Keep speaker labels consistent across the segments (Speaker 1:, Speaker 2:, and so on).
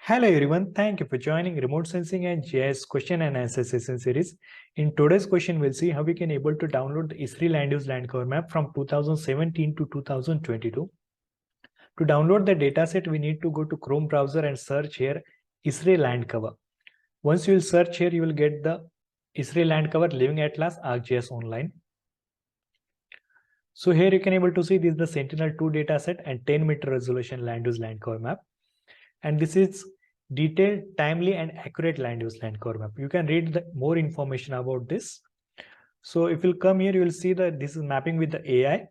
Speaker 1: Hello everyone, thank you for joining Remote Sensing and GIS question and answer session series. In today's question, we'll see how we can able to download the Esri land use land cover map from 2017 to 2022. To download the dataset, we need to go to Chrome browser and search here Esri land cover. Once you will search here, you will get the Esri land cover Living Atlas ArcGIS online. So here you can able to see this is the Sentinel-2 dataset and 10-meter resolution land use land cover map. And this is detailed, timely, and accurate land use land cover map. You can read more information about this. So if you'll come here, you will see that this is mapping with the AI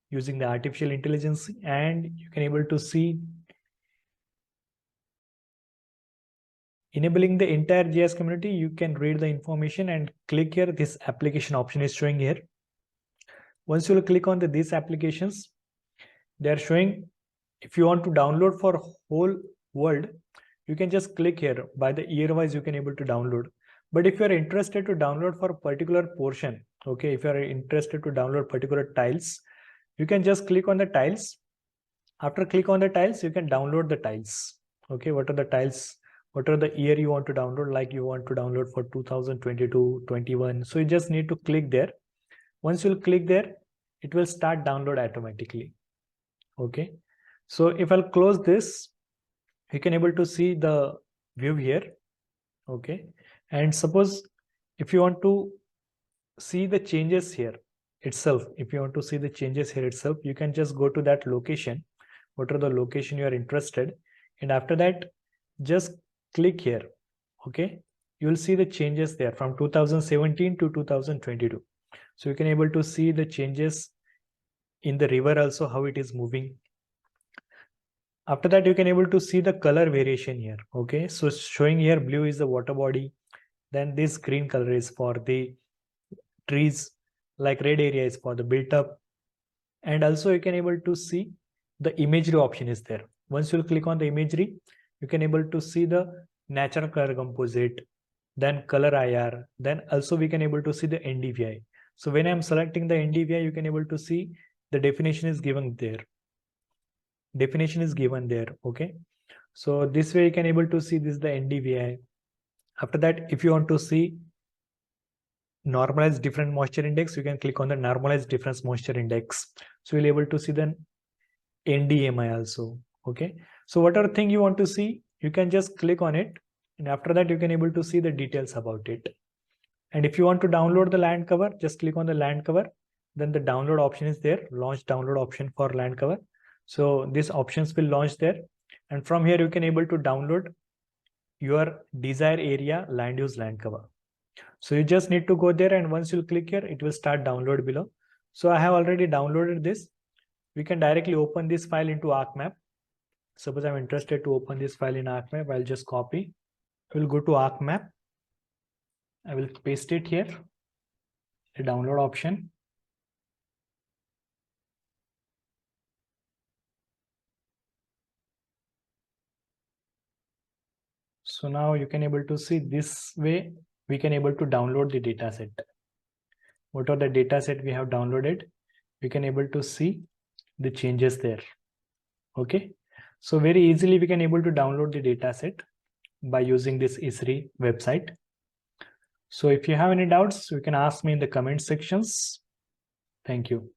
Speaker 1: using the artificial intelligence, and you can able to see enabling the entire GIS community. You can read the information and click here. This application option is showing here. Once you will click on these applications, they are showing. If you want to download for whole world, you can just click here. By the year wise, you can able to download. But if you are interested to download for a particular portion, okay, if you are interested to download particular tiles, you can just click on the tiles. After click on the tiles, you can download the tiles. Okay, what are the tiles? What are the year you want to download? Like you want to download for 2022, 21. So you just need to click there. Once you'll click there, it will start download automatically. Okay. So if I'll close this, you can able to see the view here. Okay. And suppose if you want to see the changes here itself, if you want to see the changes here itself, you can just go to that location. What are the location you are interested? And after that, just click here. Okay. You will see the changes there from 2017 to 2022. So you can able to see the changes in the river also, how it is moving. After that, you can able to see the color variation here. Okay, so showing here blue is the water body, then this green color is for the trees, like red area is for the built up. And also you can able to see the imagery option is there. Once you click on the imagery, you can able to see the natural color composite, then color IR, then also we can able to see the NDVI. So when I'm selecting the NDVI, you can able to see the definition is given there. Okay, so this way you can able to see this is the NDVI. After that, if you want to see normalized difference moisture index, you can click on the normalized difference moisture index. So you'll able to see the NDMI also. Okay, so whatever thing you want to see, you can just click on it, and after that you can able to see the details about it. And if you want to download the land cover, just click on the land cover. Then the download option is there, launch download option for land cover. So these options will launch there, and from here you can able to download your desired area land use land cover. So you just need to go there, and once you click here, it will start download below. So I have already downloaded this. We can directly open this file into ArcMap. Suppose I'm interested to open this file in ArcMap, I'll just copy. I will go to ArcMap. I will paste it here, the download option. So now you can able to see this way, we can able to download the data set. What are the data set we have downloaded? We can able to see the changes there. Okay. So very easily we can able to download the data set by using this Esri website. So if you have any doubts, you can ask me in the comment sections. Thank you.